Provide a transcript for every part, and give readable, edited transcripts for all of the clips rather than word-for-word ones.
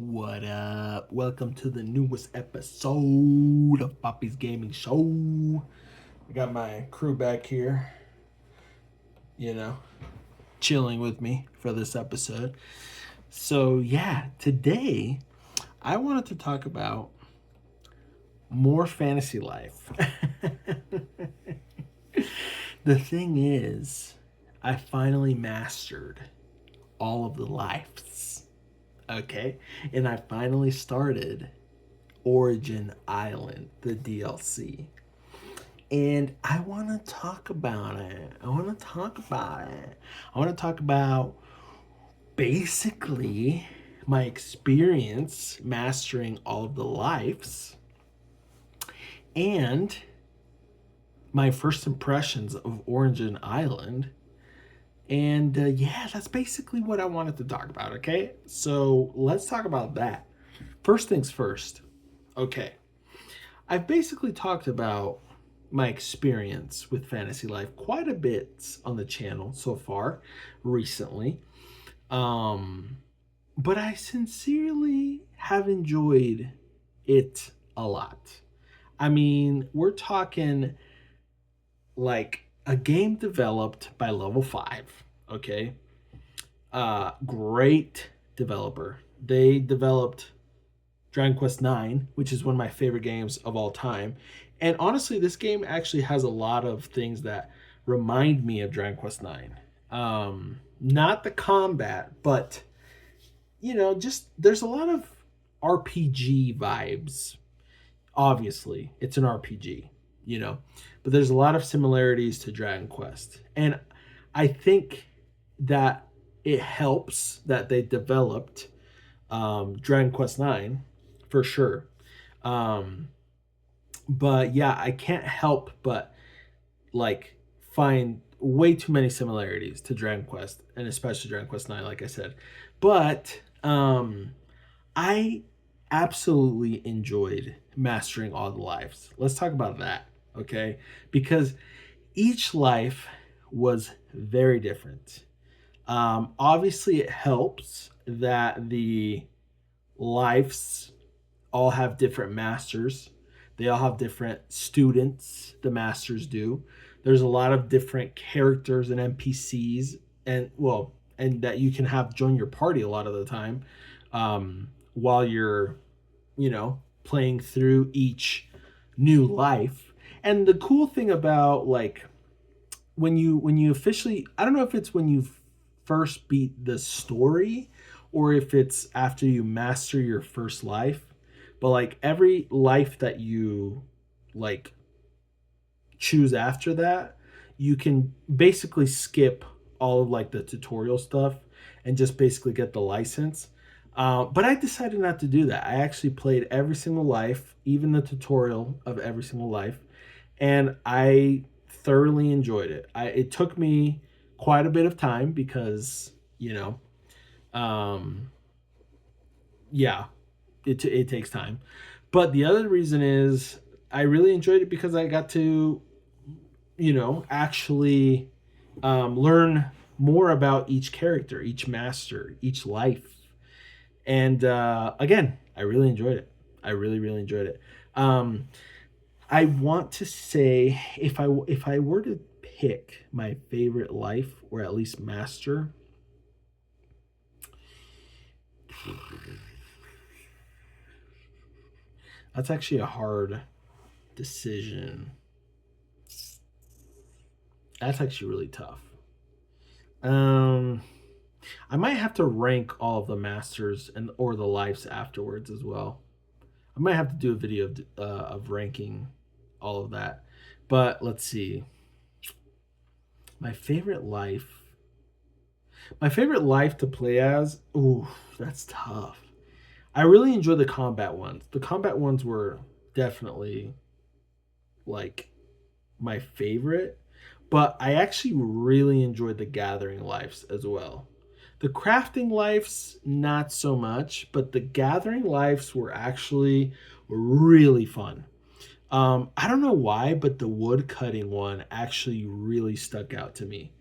What up? Welcome to the newest episode of Papi's Gaming Show. I got my crew back here, chilling with me for this episode. So, yeah, today I wanted to talk about more fantasy life. The thing is, I finally mastered all of the lives. Okay, and I finally started Origin Island, the DLC. And I want to talk about it. I want to talk about basically my experience mastering all of the lives and my first impressions of Origin Island. And yeah, that's basically what I wanted to talk about, okay? So let's talk about that. First things first. Okay. I've basically talked about my experience with Fantasy Life quite a bit on the channel so far recently. But I sincerely have enjoyed it a lot. I mean, we're talking like a game developed by Level 5, okay? Great developer. They developed Dragon Quest IX, which is one of my favorite games of all time. And honestly, this game actually has a lot of things that remind me of Dragon Quest IX. Not the combat, but just there's a lot of RPG vibes. Obviously, it's an RPG, but there's a lot of similarities to Dragon Quest. And I think that it helps that they developed Dragon Quest IX for sure. But yeah, I can't help but like find way too many similarities to Dragon Quest and especially Dragon Quest IX, like I said. But I absolutely enjoyed mastering all the lives. Let's talk about that, okay? Because each life was very different. Obviously, it helps that the lives all have different masters. They all have different students, the masters do. There's a lot of different characters and NPCs, and that you can have join your party a lot of the time while you're, playing through each new life. And the cool thing about like when you officially, I don't know if it's when you first beat the story or if it's after you master your first life, but like every life that you like choose after that, you can basically skip all of like the tutorial stuff and just basically get the license. But I decided not to do that. I actually played every single life, even the tutorial of every single life, and I thoroughly enjoyed it. It took me quite a bit of time because um, yeah, it takes time. But the other reason is I really enjoyed it because I got to actually learn more about each character, each master, each life. And again, I really enjoyed it. I really, really enjoyed it. I want to say if I were to pick my favorite life or at least master, that's actually a hard decision. That's actually really tough. Um, I might have to rank all of the masters and or the lives afterwards as well. I might have to do a video of ranking all of that. But let's see. My favorite life. My favorite life to play as. Ooh, that's tough. I really enjoy the combat ones. The combat ones were definitely like my favorite, but I actually really enjoyed the gathering lives as well. The crafting lives, not so much, but the gathering lives were actually really fun. I don't know why, but the wood cutting one actually really stuck out to me.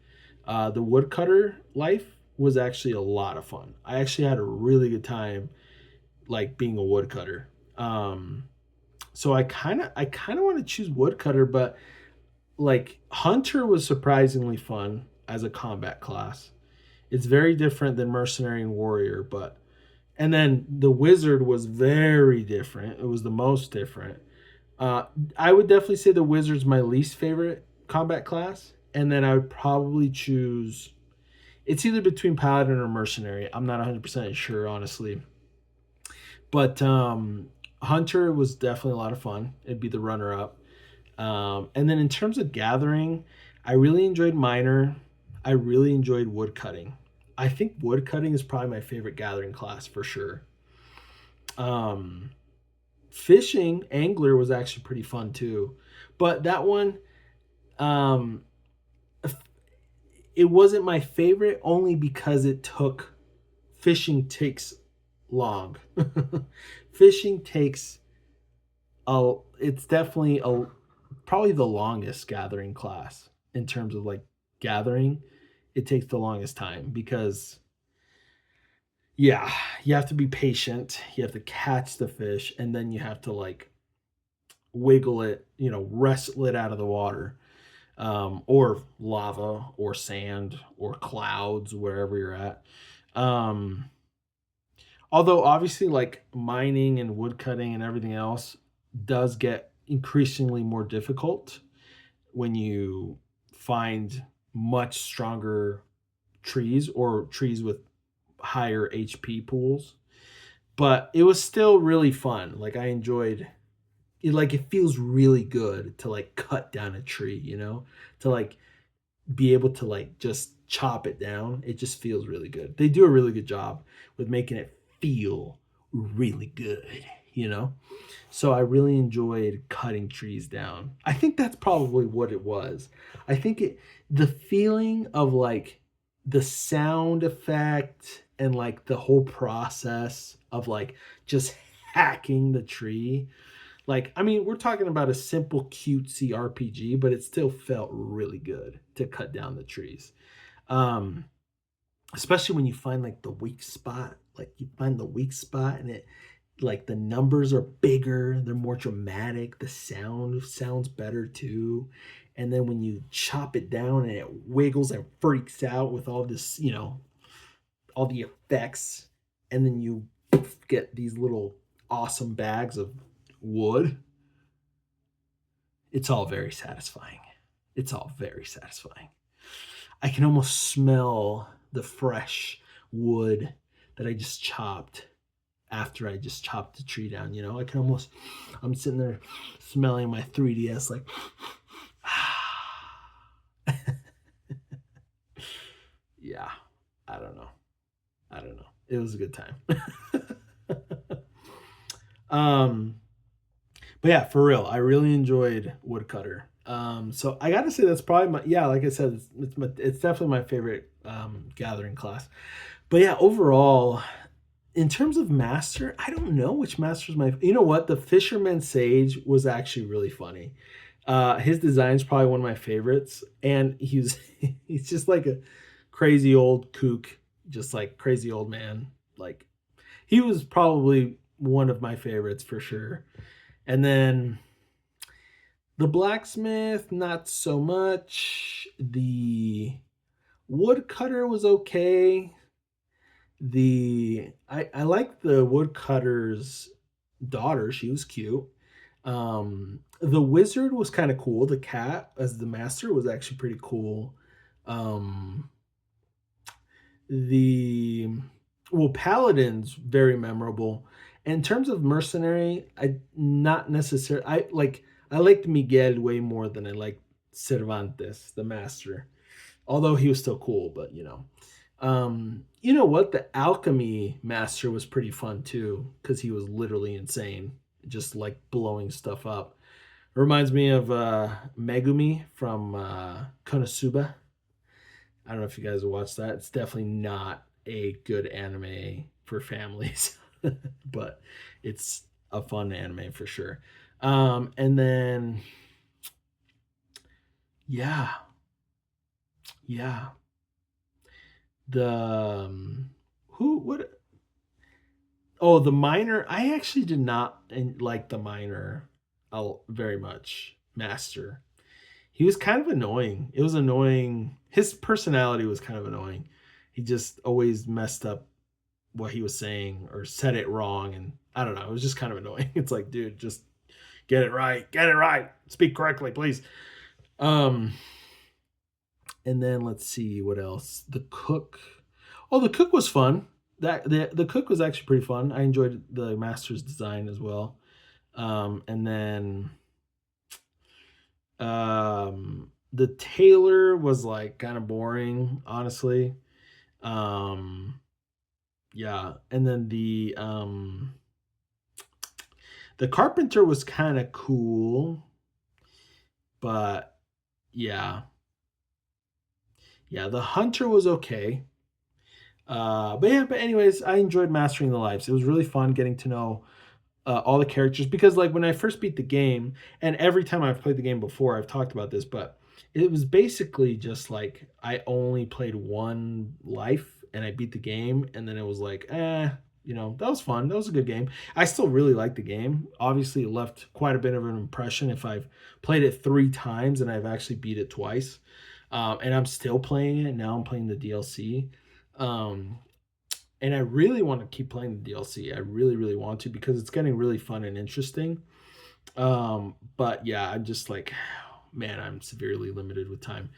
The woodcutter life was actually a lot of fun. I actually had a really good time like being a woodcutter. So I kind of want to choose woodcutter, but like hunter was surprisingly fun as a combat class. It's very different than mercenary and warrior, but and then the wizard was very different. It was the most different. Uh, I would definitely say the wizard's my least favorite combat class, and then I would probably choose. It's either between paladin or mercenary. I'm not 100% sure, honestly. But hunter was definitely a lot of fun. It'd be the runner up. And then in terms of gathering, I really enjoyed miner. I really enjoyed woodcutting. I think woodcutting is probably my favorite gathering class for sure. Um, Fishing, angler was actually pretty fun too, but that one, um, it wasn't my favorite only because it took fishing takes long. Fishing takes it's definitely a probably the longest gathering class in terms of like gathering. It takes the longest time because yeah, you have to be patient. You have to catch the fish and then you have to like wiggle it, wrestle it out of the water, or lava or sand or clouds wherever you're at. Um, Although obviously like mining and woodcutting and everything else does get increasingly more difficult when you find much stronger trees or trees with higher HP pools. But it was still really fun. Like I enjoyed it, like it feels really good to like cut down a tree, to like be able to like just chop it down. It just feels really good. They do a really good job with making it feel really good, you know? So I really enjoyed cutting trees down. I think that's probably what it was. I think the feeling of like the sound effect and like the whole process of like just hacking the tree. Like, I mean, we're talking about a simple cutesy RPG, but it still felt really good to cut down the trees. Um, Especially when you find like the weak spot, like you find the weak spot and it like the numbers are bigger, they're more dramatic, the sound sounds better too. And then when you chop it down and it wiggles and freaks out with all this, all the effects, and then you get these little awesome bags of wood, it's all very satisfying. It's all very satisfying. I can almost smell the fresh wood that I just chopped after I just chopped the tree down. I can almost, I'm sitting there smelling my 3DS like, yeah, I don't know. I don't know. It was a good time. um, but yeah, for real, I really enjoyed Woodcutter. So I got to say that's probably my, yeah, like I said, it's definitely my favorite gathering class. But yeah, overall, in terms of master, I don't know which master is my. You know what? The Fisherman Sage was actually really funny. His design is probably one of my favorites, and he's just like a crazy old kook, just like crazy old man. Like he was probably one of my favorites for sure. And then the blacksmith, not so much. The woodcutter was okay. I like the woodcutter's daughter. She was cute. The wizard was kind of cool. The cat as the master was actually pretty cool. Um, the paladin's very memorable. In terms of mercenary, I not necessarily. I liked Miguel way more than I liked Cervantes, the master. Although he was still cool, but you know what? The alchemy master was pretty fun too, because he was literally insane, just like blowing stuff up. It reminds me of Megumi from Konosuba. I don't know if you guys have watched that. It's definitely not a good anime for families, but it's a fun anime for sure. And then yeah, yeah, the who what Oh, the miner. I actually did not like the miner very much. Master. He was kind of annoying. It was annoying. His personality was kind of annoying. He just always messed up what he was saying or said it wrong, and I don't know. It was just kind of annoying. It's like, dude, just get it right. Get it right. Speak correctly, please. Um, and then let's see what else. The cook. Oh, the cook was fun. The cook was actually pretty fun. I enjoyed the master's design as well. And then the tailor was like kind of boring, honestly. Um, yeah, and then the carpenter was kind of cool, but yeah, yeah, the hunter was okay. But yeah, but anyways, I enjoyed mastering the lives. It was really fun getting to know all the characters because like when I first beat the game, and every time I've played the game before, I've talked about this, but it was basically just like I only played one life and I beat the game, and then it was like, that was fun. That was a good game. I still really like the game. Obviously, it left quite a bit of an impression if I've played it 3 times and I've actually beat it twice. And I'm still playing it. Now I'm playing the DLC. Um, and I really want to keep playing the DLC. I really, really want to because it's getting really fun and interesting. But yeah, I'm just like, man, I'm severely limited with time.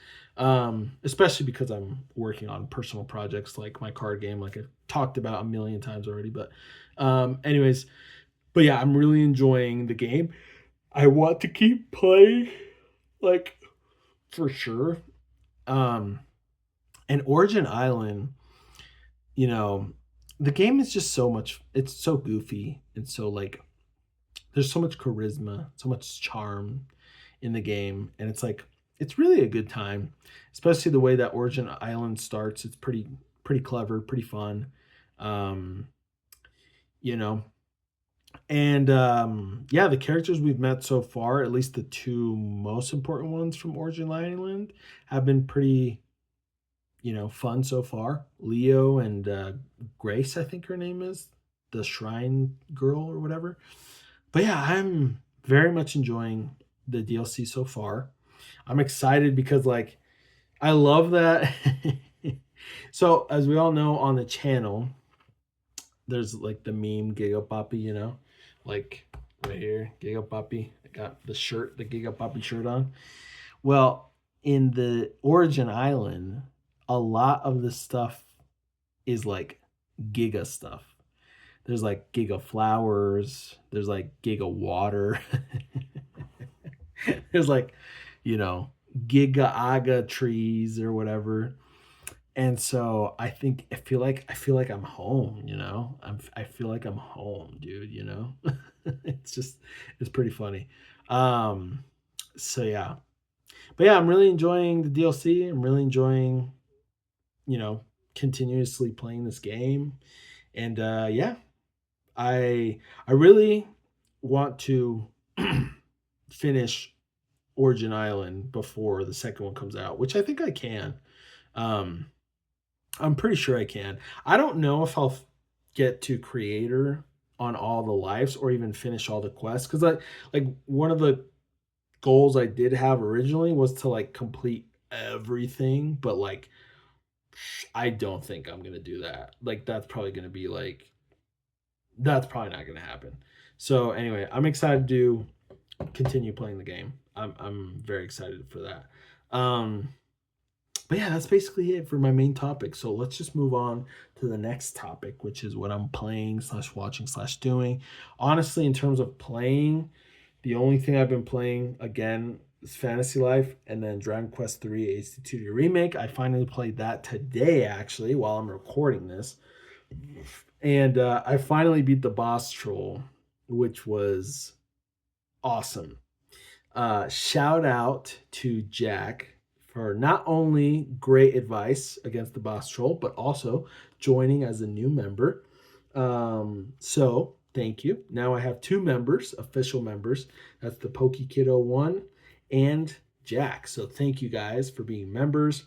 Especially because I'm working on personal projects like my card game, like I've talked about a million times already. But, anyways, but yeah, I'm really enjoying the game. I want to keep playing, like for sure. Um, and Origin Island, you know, the game is just so much. It's so goofy and so like there's so much charisma, so much charm in the game, and it's really a good time, especially the way that Origin Island starts. It's pretty clever, pretty fun, um, you know. And yeah, the characters we've met so far, at least the two most important ones from Origin Island, have been pretty fun so far. Leo and Grace, I think her name is, the Shrine Girl or whatever. But yeah, I'm very much enjoying the DLC so far. I'm excited because like I love that. So as we all know on the channel, there's like the meme Giga Papi, like right here, Giga Papi. I got the shirt, the Giga Papi shirt on. Well, in the Origin Island, a lot of the stuff is like Giga stuff. There's like Giga flowers. There's like Giga water. There's like, you know, Giga Aga trees or whatever. And so I feel like I'm home, I feel like I'm home, dude. It's just it's pretty funny. Um so yeah. But yeah, I'm really enjoying the DLC. I'm really enjoying, you know, continuously playing this game. And yeah, I really want to finish Origin Island before the second one comes out, which I think I can. Um, I'm pretty sure I can. I don't know if I'll get to creator on all the lives or even finish all the quests because I like one of the goals I did have originally was to like complete everything, but like I don't think I'm gonna do that. Like that's probably not gonna happen. So anyway, I'm excited to continue playing the game. I'm very excited for that. Um, but yeah, that's basically it for my main topic. So let's just move on to the next topic, which is what I'm playing slash watching slash doing. Honestly, in terms of playing, the only thing I've been playing again is Fantasy Life and then Dragon Quest 3 HD2D Remake. I finally played that today, actually, while I'm recording this. And I finally beat the boss troll, which was awesome. Shout out to Jack for not only great advice against the boss troll, but also joining as a new member. So thank you. Now I have 2 members, official members. That's the Pokey Kiddo 1 and Jack. So thank you guys for being members.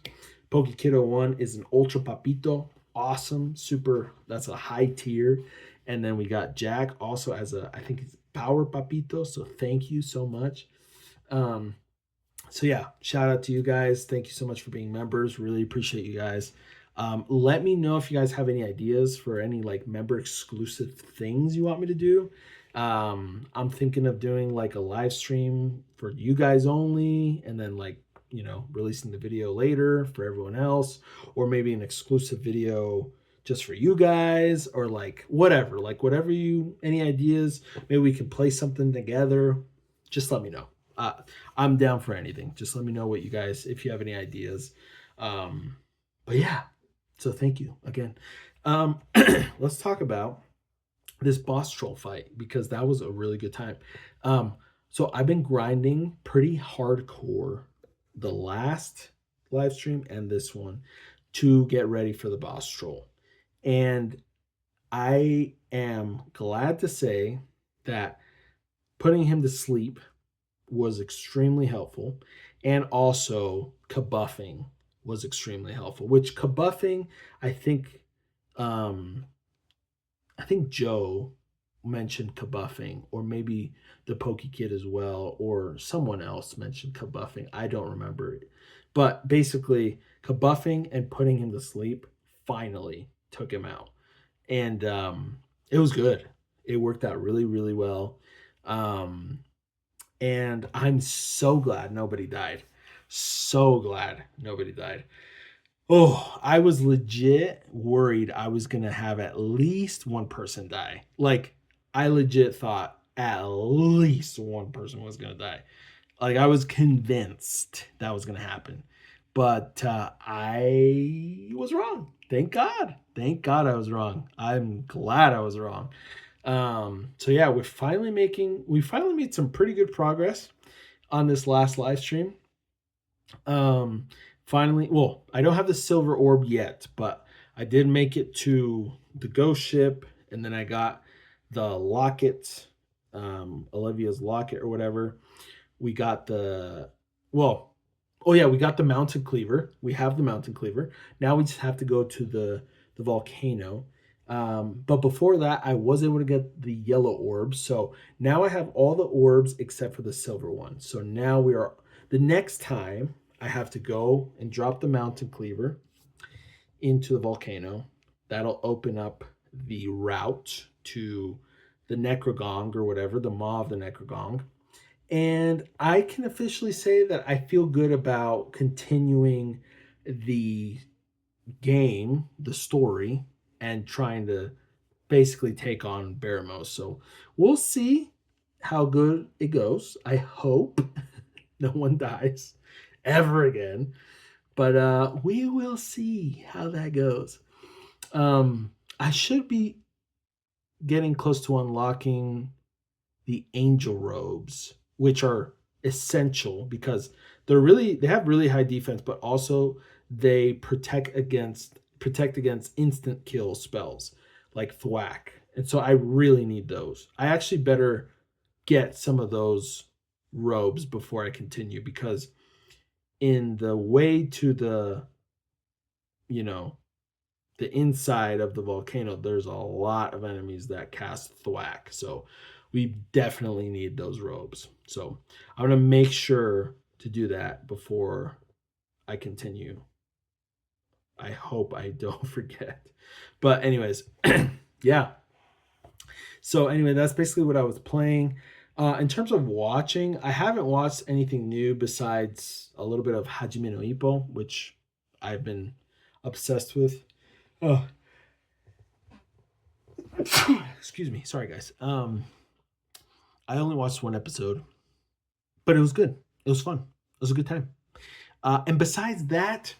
Pokey Kiddo 1 is an Ultra Papito. Awesome. Super. That's a high tier. And then we got Jack also as I think it's Power Papito. So thank you so much. Um, so yeah, shout out to you guys. Thank you so much for being members. Really appreciate you guys. Let me know if you guys have any ideas for any like member exclusive things you want me to do. I'm thinking of doing like a live stream for you guys only, and then like, releasing the video later for everyone else, or maybe an exclusive video just for you guys, or like whatever you, any ideas. Maybe we can play something together. Just let me know. uh, I'm down for anything. Just let me know what you guys, if you have any ideas. But yeah, so thank you again. Let's talk about this boss troll fight, because that was a really good time. So I've been grinding pretty hardcore the last live stream and this one to get ready for the boss troll. And I am glad to say that putting him to sleep was extremely helpful, and also kabuffing was extremely helpful. Which kabuffing, I think, um, I think Joe mentioned kabuffing, or maybe the Pokey Kid as well, or someone else mentioned kabuffing. I don't remember it, but basically, kabuffing and putting him to sleep finally took him out, and it was good. It worked out really, really well. Um, and I'm so glad nobody died. So glad nobody died. Oh, I was legit worried I was going to have at least one person die. Like, I legit thought at least one person was going to die. Like, I was convinced that was going to happen. But I was wrong. Thank God. Thank God I was wrong. I'm glad I was wrong. So yeah, we finally made some pretty good progress on this last live stream. Um, Finally, well, I don't have the silver orb yet, but I did make it to the ghost ship, and then I got the locket, Olivia's locket or whatever. We got the, well, oh yeah, we got the mountain cleaver. We have the mountain cleaver. Now we just have to go to the volcano. But before that, I was able to get the yellow orbs. So now I have all the orbs except for the silver one. So now the next time I have to go and drop the mountain cleaver into the volcano. That'll open up the route to the Necrogong or whatever, the Maw of the Necrogong. And I can officially say that I feel good about continuing the game, the story, and trying to basically take on Baramos. So we'll see how good it goes. I hope no one dies ever again. But we will see how that goes. I should be getting close to unlocking the angel robes, which are essential because they have really high defense, but also they protect against instant kill spells like thwack. And so I really need those. I actually better get some of those robes before I continue, because in the way to you know, the inside of the volcano, there's a lot of enemies that cast thwack. So we definitely need those robes. So I'm going to make sure to do that before I continue. I hope I don't forget. But anyways, yeah. So anyway, that's basically what I was playing. In terms of watching, I haven't watched anything new besides a little bit of Hajime no Ippo, which I've been obsessed with. Oh, excuse me. Sorry, guys. I only watched one episode, but it was good. It was fun. It was a good time. And besides that,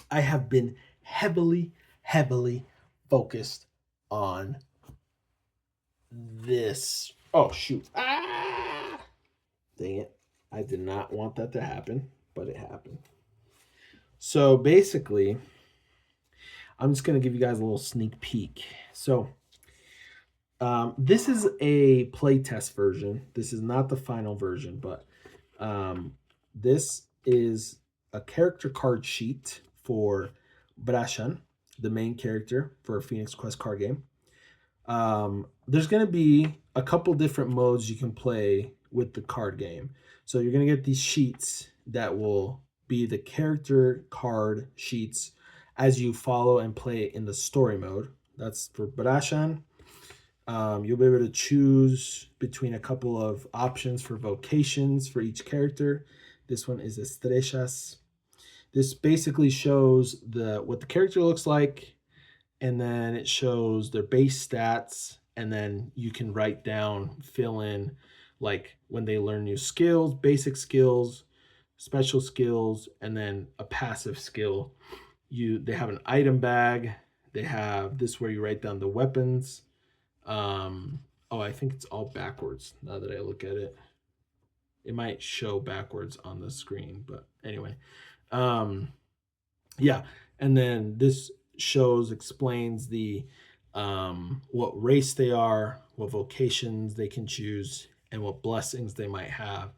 I have been heavily, heavily focused on this. Oh, shoot. Ah! Dang it. I did not want that to happen, but it happened. So basically, I'm just going to give you guys a little sneak peek. So this is a playtest version. This is not the final version, but this is a character card sheet for Brashan, the main character for a Phoenix Quest card game. There's going to be a couple different modes you can play with the card game. So you're going to get these sheets that will be the character card sheets as you follow and play in the story mode. That's for Brashan. You'll be able to choose between a couple of options for vocations for each character. This one is Estrellas. This basically shows what the character looks like, and then it shows their base stats, and then you can write down, fill in, like when they learn new skills, basic skills, special skills, and then a passive skill. They have an item bag. They have this where you write down the weapons. Oh, I think it's all backwards now that I look at it. It might show backwards on the screen, but anyway. Yeah, and then this explains the what race they are, what vocations they can choose, and what blessings they might have.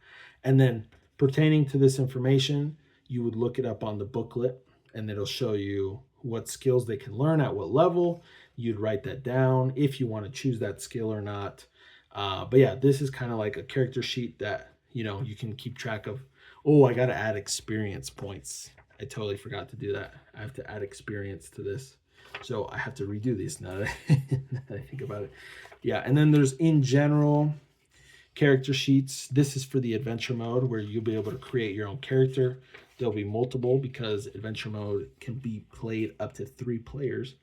And then pertaining to this information, you would look it up on the booklet, and it'll show you what skills they can learn at what level. You'd write that down if you want to choose that skill or not. But yeah, this is kind of like a character sheet that you can keep track of. Oh, I got to add experience points. I totally forgot to do that. I have to add experience to this. So I have to redo these now that I think about it. Yeah, and then there's in general character sheets. This is for the adventure mode where you'll be able to create your own character. There'll be multiple because adventure mode can be played up to 3 players.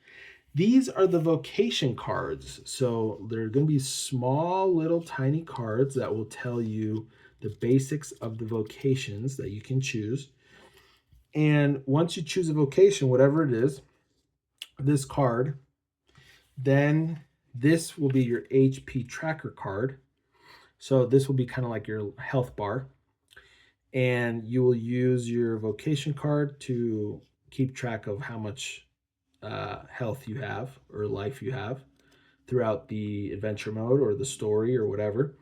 These are the vocation cards. So they're going to be small, little, tiny cards that will tell you the basics of the vocations that you can choose. And once you choose a vocation, whatever it is, this card, then this will be your HP tracker card. So this will be kind of like your health bar. And you will use your vocation card to keep track of how much health you have or life you have throughout the adventure mode or the story or whatever.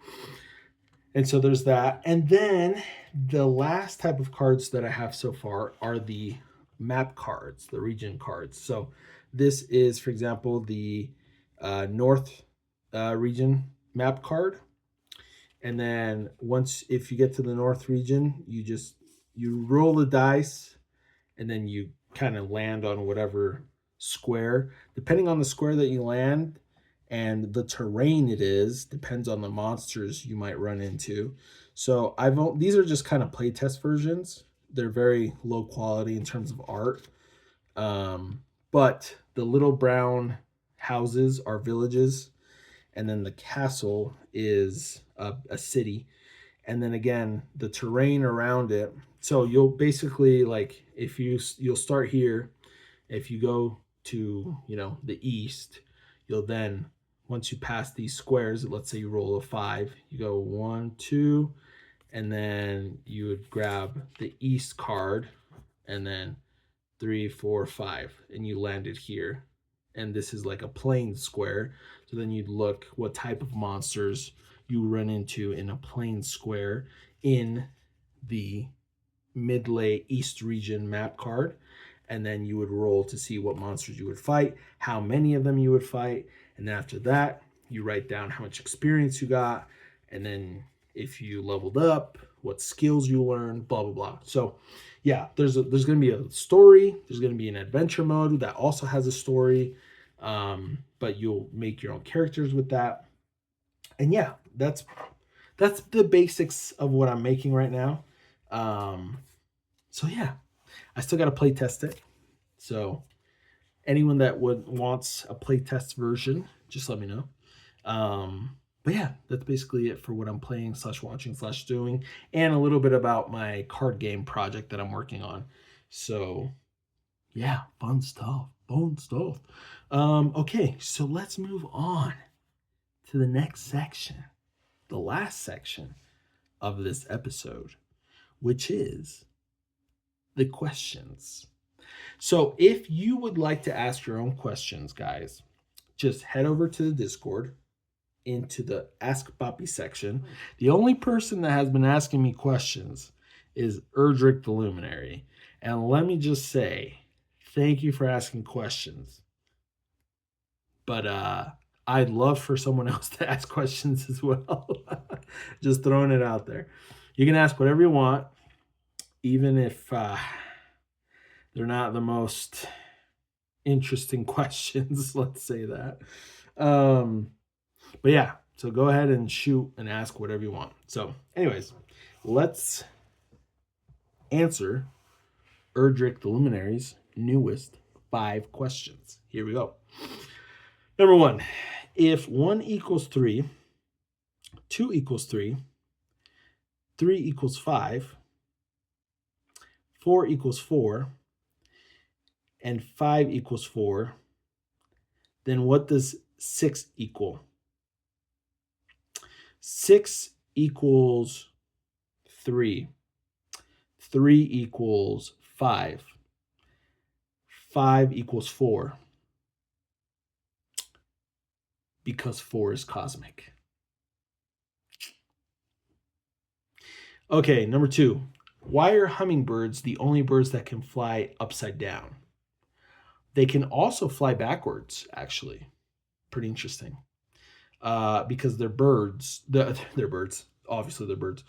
And so there's that. And then the last type of cards that I have so far are the map cards, the region cards. So this is, for example, the North region map card. And then if you get to the North region, you roll the dice, and then you kind of land on whatever square. Depending on the square that you land and the terrain it is, depends on the monsters you might run into. So these are just kind of playtest versions. They're very low quality in terms of art. But the little brown houses are villages, and then the castle is a city. And then again, the terrain around it. So you'll basically, like, you'll start here. If you go to the east, you'll then, once you pass these squares, let's say you roll a 5, you go 1, 2, and then you would grab the east card, and then 3, 4, 5, and you landed here. And this is like a plain square. So then you'd look what type of monsters you run into in a plain square in the Midlay East region map card. And then you would roll to see what monsters you would fight, how many of them you would fight. And then after that, you write down how much experience you got. And then if you leveled up, what skills you learned, blah, blah, blah. So yeah, there's going to be a story. There's going to be an adventure mode that also has a story. But you'll make your own characters with that. And yeah, that's the basics of what I'm making right now. So yeah, I still got to play test it. So anyone that wants a play test version, just let me know. But yeah, that's basically it for what I'm playing / watching / doing, and a little bit about my card game project that I'm working on. So yeah, fun stuff. Okay, so let's move on to the next section, the last section of this episode, which is the questions. So if you would like to ask your own questions, guys, just head over to the Discord into the Ask Papi section. The only person that has been asking me questions is Erdrick the Luminary. And let me just say, thank you for asking questions. But I'd love for someone else to ask questions as well. Just throwing it out there. You can ask whatever you want, even if they're not the most interesting questions. Let's say that. Um, but yeah, so go ahead and shoot and ask whatever you want. So, anyways, let's answer Erdrick the Luminary's newest 5 questions. Here we go. Number 1, if 1 equals 3, 2 equals 3, 3 equals 5, 4 equals 4, and 5 equals 4, then what does 6 equal? 6 equals 3. 3 equals 5. 5 equals 4. Because 4 is cosmic. Okay, number 2. Why are hummingbirds the only birds that can fly upside down? They can also fly backwards, actually. Pretty interesting. Because they're birds. They're birds. Obviously, they're birds.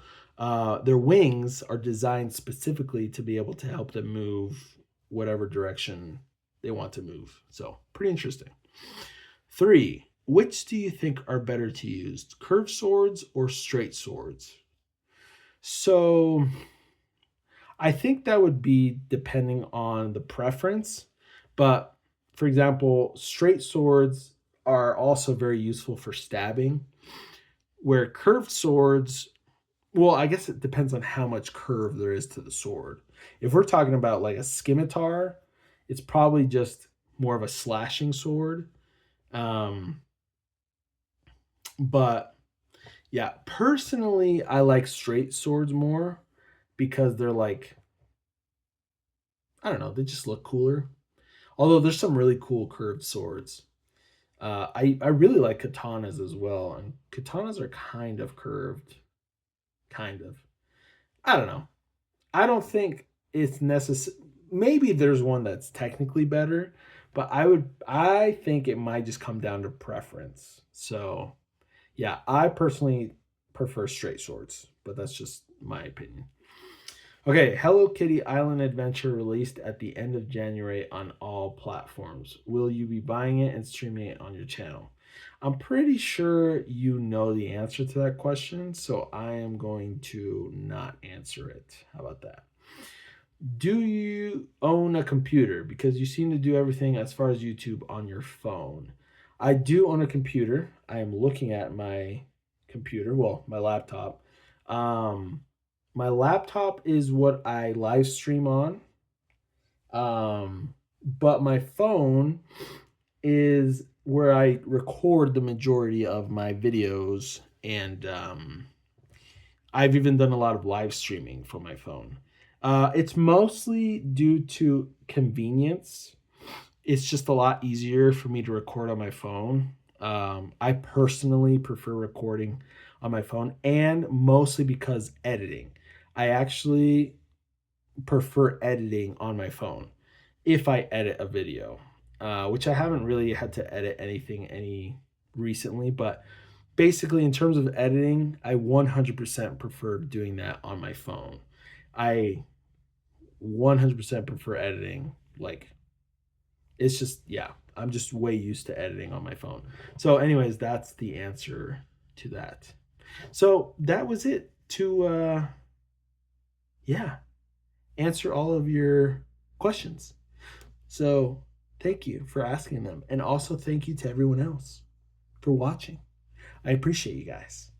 Their wings are designed specifically to be able to help them move whatever direction they want to move. So, pretty interesting. 3. Which do you think are better to use, curved swords or straight swords? So, I think that would be depending on the preference. But, for example, straight swords are also very useful for stabbing, where curved swords, well, I guess it depends on how much curve there is to the sword. If we're talking about like a scimitar, it's probably just more of a slashing sword. But yeah, personally, I like straight swords more because they're like, I don't know, they just look cooler. Although there's some really cool curved swords. I really like katanas as well, and katanas are kind of curved, kind of. I don't know. I don't think it's necessary. Maybe there's one that's technically better, but I think it might just come down to preference. So yeah, I personally prefer straight swords, but that's just my opinion. Okay, Hello Kitty Island Adventure released at the end of January on all platforms. Will you be buying it and streaming it on your channel? I'm pretty sure you know the answer to that question, so I am going to not answer it. How about that? Do you own a computer? Because you seem to do everything as far as YouTube on your phone. I do own a computer. I am looking at my computer, well, my laptop. My laptop is what I live stream on. But my phone is where I record the majority of my videos, and I've even done a lot of live streaming from my phone. It's mostly due to convenience. It's just a lot easier for me to record on my phone. I personally prefer recording on my phone, and mostly because editing. I actually prefer editing on my phone if I edit a video, which I haven't really had to edit anything any recently, but basically in terms of editing, I 100% prefer doing that on my phone. I 100% prefer editing. Like, it's just, yeah, I'm just way used to editing on my phone. So anyways, that's the answer to that. So that was it to yeah, answer all of your questions. So thank you for asking them, and also thank you to everyone else for watching. I appreciate you guys.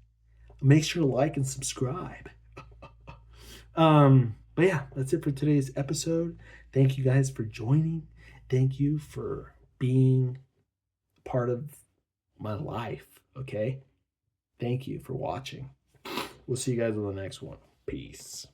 Make sure to like and subscribe. But yeah, that's it for today's episode. Thank you guys for joining. Thank you for being part of my life. Okay. Thank you for watching. We'll see you guys on the next one. Peace.